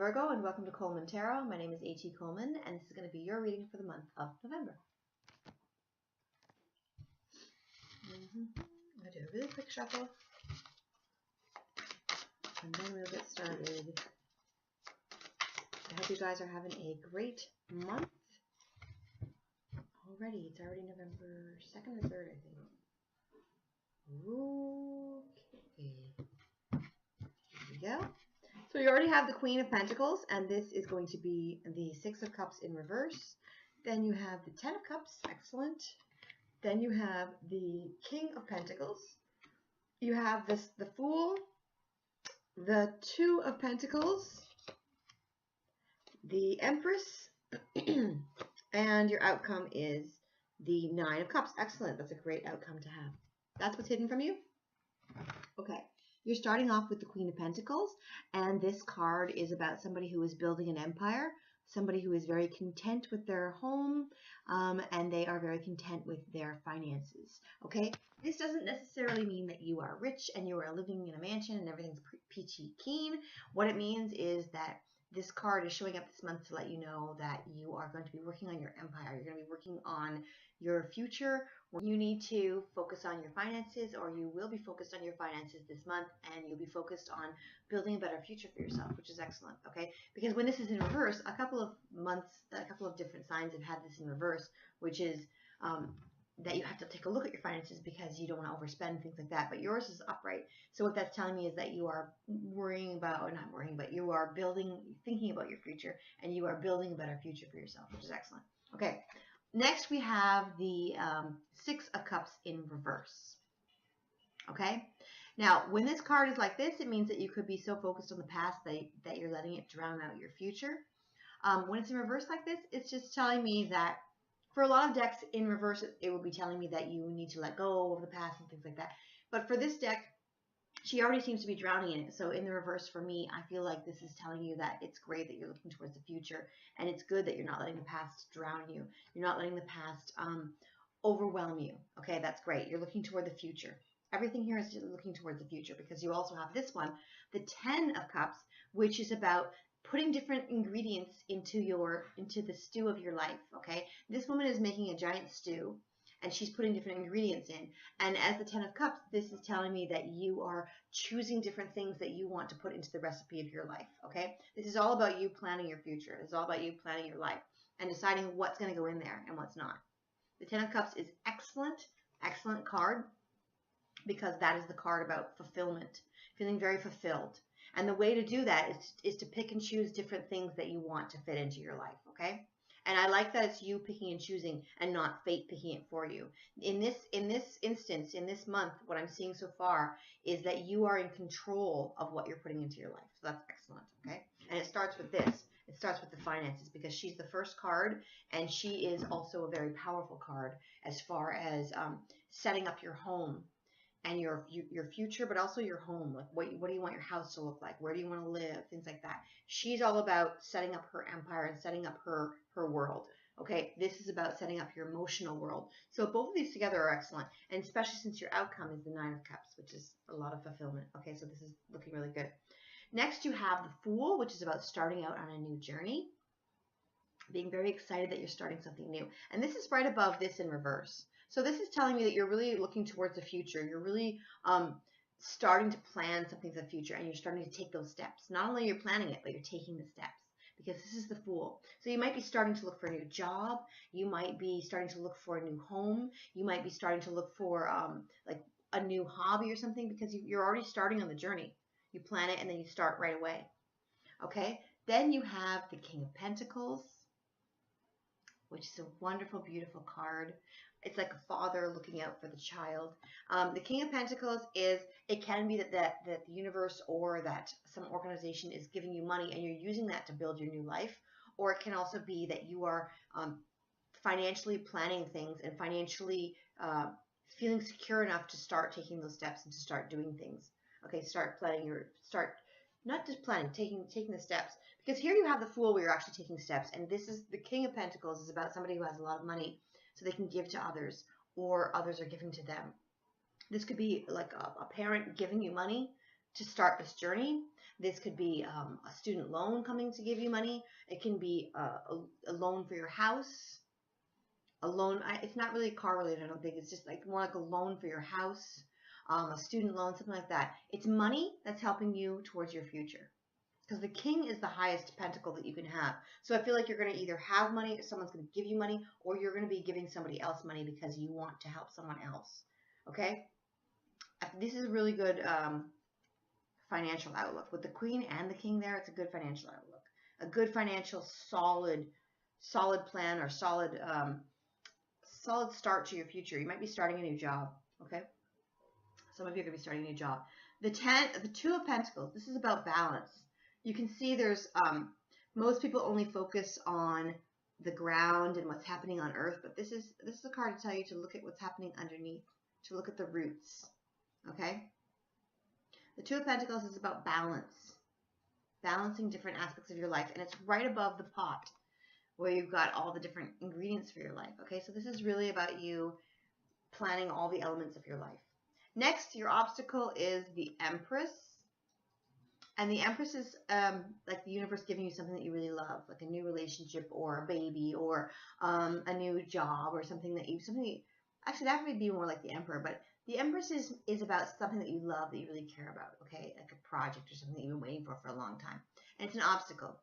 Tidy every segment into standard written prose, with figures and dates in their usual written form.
Virgo, and welcome to Coleman Tarot. My name is A.T. Coleman, and this is going to be your reading for the month of November. I'm going to do a really quick shuffle, and then we'll get started. I hope you guys are having a great month. It's already November 2nd or 3rd, I think. Okay. Here we go. So you already have the Queen of Pentacles, and this is going to be the Six of Cups in reverse. Then you have the Ten of Cups, excellent. Then you have the King of Pentacles. You have the Fool, the Two of Pentacles, the Empress, and your outcome is the Nine of Cups. Excellent. That's a great outcome to have. That's what's hidden from you? Okay. You're starting off with the Queen of Pentacles, and this card is about somebody who is building an empire, somebody who is very content with their home, and they are very content with their finances, okay? This doesn't necessarily mean that you are rich and you are living in a mansion and everything's peachy keen. What it means is that this card is showing up this month to let you know that you are going to be working on your empire. You're going to be working on your future. You need to focus on your finances, or you will be focused on your finances this month, and you'll be focused on building a better future for yourself, which is excellent, okay? Because when this is in reverse, a couple of different signs have had this in reverse, which is that you have to take a look at your finances because you don't want to overspend, things like that. But yours is upright. So what that's telling me is that you are worrying about, or not worrying, but you are thinking about your future, and you are building a better future for yourself, which is excellent. Okay. Next, we have the Six of Cups in reverse. Okay. Now, when this card is like this, it means that you could be so focused on the past that you're letting it drown out your future. When it's in reverse like this, it's just telling me that for a lot of decks in reverse, it will be telling me that you need to let go of the past and things like that. But for this deck, she already seems to be drowning in it. So in the reverse for me, I feel like this is telling you that it's great that you're looking towards the future, and it's good that you're not letting the past drown you. You're not letting the past overwhelm you. Okay, that's great. You're looking toward the future. Everything here is just looking towards the future, because you also have this one, the Ten of Cups, which is about putting different ingredients into the stew of your life, okay? This woman is making a giant stew, and she's putting different ingredients in. And as the Ten of Cups, this is telling me that you are choosing different things that you want to put into the recipe of your life, okay? This is all about you planning your future. It's all about you planning your life and deciding what's going to go in there and what's not. The Ten of Cups is excellent, excellent card, because that is the card about fulfillment, feeling very fulfilled. And the way to do that is to pick and choose different things that you want to fit into your life, okay? And I like that it's you picking and choosing and not fate picking it for you. In this instance, in this month, what I'm seeing so far is that you are in control of what you're putting into your life. So that's excellent, okay? And it starts with this. It starts with the finances, because she's the first card, and she is also a very powerful card as far as setting up your home and your future, but also your home. Like, what do you want your house to look like? Where do you want to live? Things like that. She's all about setting up her empire and setting up her world. Okay, this is about setting up your emotional world. So both of these together are excellent, and especially since your outcome is the Nine of Cups, which is a lot of fulfillment. Okay, so this is looking really good. Next, you have the Fool, which is about starting out on a new journey, being very excited that you're starting something new. And this is right above this in reverse. So this is telling me that you're really looking towards the future. You're really starting to plan something for the future, and you're starting to take those steps. Not only are you planning it, but you're taking the steps, because this is the Fool. So you might be starting to look for a new job. You might be starting to look for a new home. You might be starting to look for like a new hobby or something, because you're already starting on the journey. You plan it, and then you start right away. Okay? Then you have the King of Pentacles, which is a wonderful, beautiful card. It's like a father looking out for the child. The King of Pentacles it can be that the universe or that some organization is giving you money, and you're using that to build your new life. Or it can also be that you are financially planning things and financially feeling secure enough to start taking those steps and to start doing things. Okay, start planning not just planning, taking the steps. Because here you have the Fool, where you're actually taking steps. And this is the King of Pentacles is about somebody who has a lot of money so they can give to others, or others are giving to them. This could be like a parent giving you money to start this journey. This could be a student loan coming to give you money. It can be a loan for your house. A loan, it's not really car related, I don't think. It's just like more like a loan for your house, a student loan, something like that. It's money that's helping you towards your future. Because the king is the highest pentacle that you can have. So I feel like you're going to either have money, or someone's going to give you money, or you're going to be giving somebody else money because you want to help someone else. Okay? This is a really good financial outlook. With the queen and the king there, it's a good financial outlook. A good financial solid plan, or solid start to your future. You might be starting a new job. Okay? Some of you are going to be starting a new job. The Two of Pentacles, this is about balance. You can see there's, most people only focus on the ground and what's happening on earth, but this is a card to tell you to look at what's happening underneath, to look at the roots, okay? The Two of Pentacles is about balance, balancing different aspects of your life, and it's right above the pot where you've got all the different ingredients for your life, okay? So this is really about you planning all the elements of your life. Next, your obstacle is the Empress. And the Empress is like the universe giving you something that you really love, like a new relationship or a baby or a new job or something that actually that would be more like the Emperor, but the Empress is about something that you love, that you really care about, okay? Like a project or something that you've been waiting for a long time. And it's an obstacle.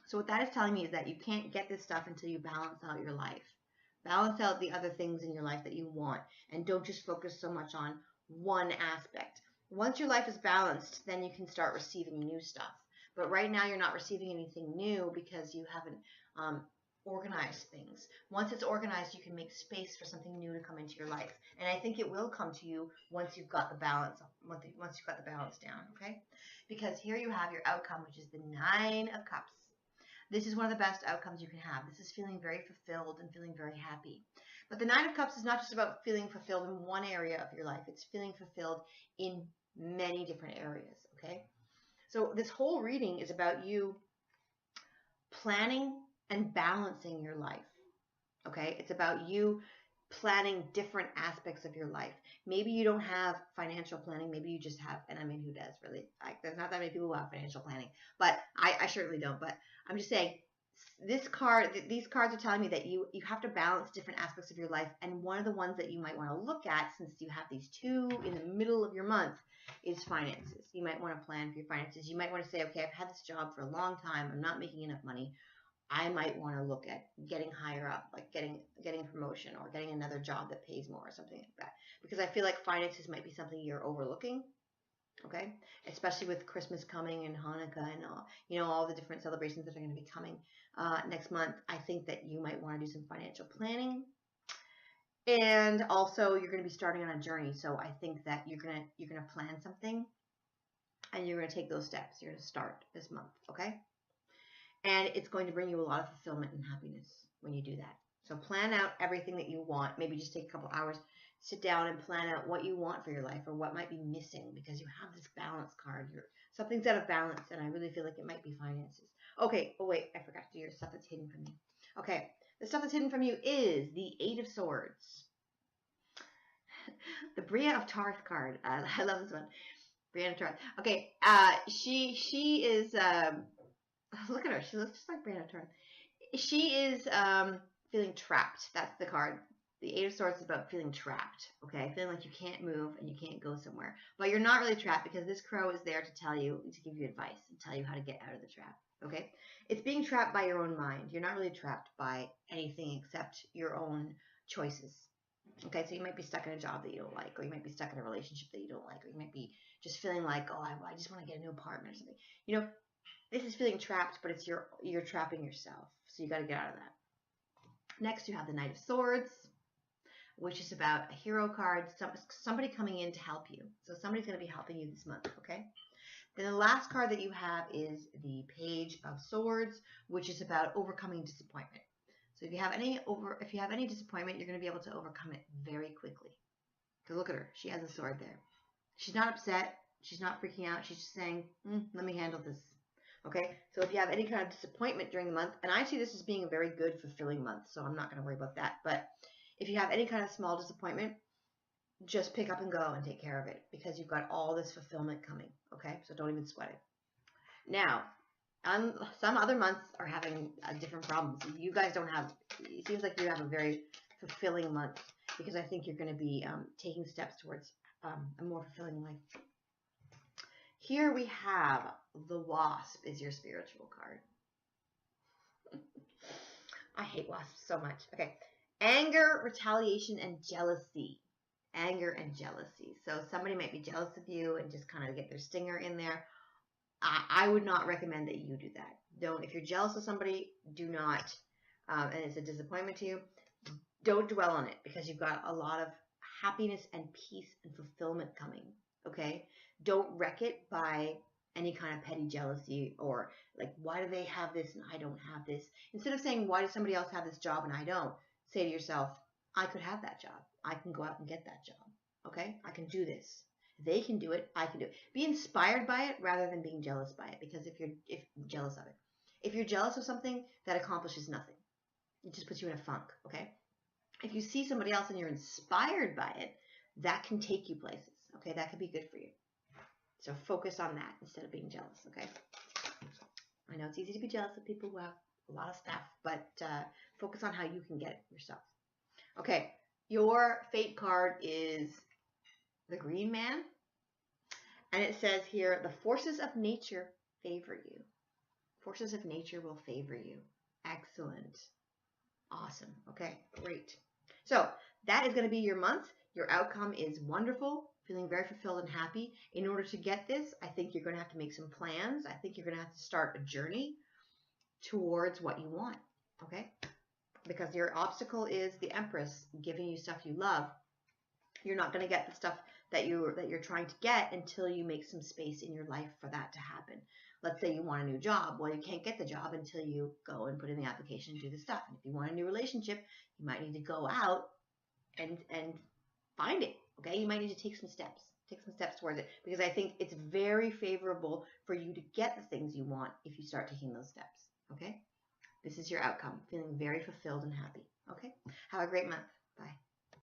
So what that is telling me is that you can't get this stuff until you balance out your life. Balance out the other things in your life that you want, and don't just focus so much on one aspect. Once your life is balanced, then you can start receiving new stuff. But right now you're not receiving anything new because you haven't organized things. Once it's organized, you can make space for something new to come into your life. And I think it will come to you once you've got the balance, once you've got the balance down, okay? Because here you have your outcome, which is the Nine of Cups. This is one of the best outcomes you can have. This is feeling very fulfilled and feeling very happy. But the Nine of Cups is not just about feeling fulfilled in one area of your life. It's feeling fulfilled in many different areas, okay? So this whole reading is about you planning and balancing your life, okay? It's about you planning different aspects of your life. Maybe you don't have financial planning. Maybe you just have, and I mean, who does really? Like, there's not that many people who have financial planning, but I certainly don't. But I'm just saying, these cards are telling me that you have to balance different aspects of your life, and one of the ones that you might want to look at, since you have these two in the middle of your month, is finances. You might want to plan for your finances. You might want to say, okay, I've had this job for a long time. I'm not making enough money. I might want to look at getting higher up, like getting a promotion or getting another job that pays more or something like that. Because I feel like finances might be something you're overlooking, okay? Especially with Christmas coming and Hanukkah and all the different celebrations that are going to be coming next month. I think that you might want to do some financial planning. And also, you're going to be starting on a journey, so I think that you're gonna plan something, and you're going to take those steps. You're going to start this month, okay? And it's going to bring you a lot of fulfillment and happiness when you do that. So plan out everything that you want. Maybe just take a couple hours, sit down and plan out what you want for your life or what might be missing, because you have this balance card. Something's out of balance, and I really feel like it might be finances. Okay, oh wait, I forgot to do your stuff that's hidden from you. Okay, the stuff that's hidden from you is the Eight of Swords. The Bria of Tarth card. I love this one. Bria of Tarth. Okay, she is... look at her. She looks just like Bria of Tarth. She is feeling trapped. That's the card. The Eight of Swords is about feeling trapped, okay? Feeling like you can't move and you can't go somewhere. But you're not really trapped, because this crow is there to give you advice and tell you how to get out of the trap, okay? It's being trapped by your own mind. You're not really trapped by anything except your own choices, okay? So you might be stuck in a job that you don't like, or you might be stuck in a relationship that you don't like, or you might be just feeling like, oh, I just want to get a new apartment or something. You know, this is feeling trapped, but it's you're trapping yourself. So you got to get out of that. Next, you have the Knight of Swords, which is about a hero card, somebody coming in to help you. So somebody's going to be helping you this month, okay? Then the last card that you have is the Page of Swords, which is about overcoming disappointment. So if you have any disappointment, you're going to be able to overcome it very quickly. Because look at her. She has a sword there. She's not upset. She's not freaking out. She's just saying, let me handle this. Okay, so if you have any kind of disappointment during the month, and I see this as being a very good, fulfilling month, so I'm not going to worry about that. But if you have any kind of small disappointment, just pick up and go and take care of it because you've got all this fulfillment coming. Okay, so don't even sweat it. Now, some other months are having different problems. You guys don't have. It seems like you have a very fulfilling month because I think you're going to be taking steps towards a more fulfilling life. Here we have the Wasp is your spiritual card. I hate wasps so much. Okay. Anger, retaliation, and jealousy. Anger and jealousy. So somebody might be jealous of you and just kind of get their stinger in there. I would not recommend that you do that. Don't. If you're jealous of somebody, do not, and it's a disappointment to you, don't dwell on it because you've got a lot of happiness and peace and fulfillment coming. Okay? Don't wreck it by any kind of petty jealousy or like, why do they have this and I don't have this? Instead of saying, why does somebody else have this job and I don't? Say to yourself, I could have that job. I can go out and get that job. Okay? I can do this. They can do it. I can do it. Be inspired by it rather than being jealous by it. Because if jealous of it, if you're jealous of something, that accomplishes nothing. It just puts you in a funk. Okay? If you see somebody else and you're inspired by it, that can take you places. Okay? That could be good for you. So focus on that instead of being jealous. Okay? I know it's easy to be jealous of people who have a lot of stuff, but focus on how you can get it yourself. Okay, your fate card is the Green Man, and it says here, the forces of nature favor you. Forces of nature will favor you. Excellent. Awesome. Okay, great. So that is going to be your month. Your outcome is wonderful, feeling very fulfilled and happy. In order to get this, I think you're going to have to make some plans. I think you're going to have to start a journey towards what you want, okay? Because your obstacle is the Empress giving you stuff you love. You're not going to get the stuff that you're trying to get until you make some space in your life for that to happen. Let's say you want a new job. Well, you can't get the job until you go and put in the application and do the stuff. And if you want a new relationship, you might need to go out and find it, okay? You might need to take some steps. Take some steps towards it because I think it's very favorable for you to get the things you want if you start taking those steps, okay? This is your outcome, feeling very fulfilled and happy, okay? Have a great month. Bye.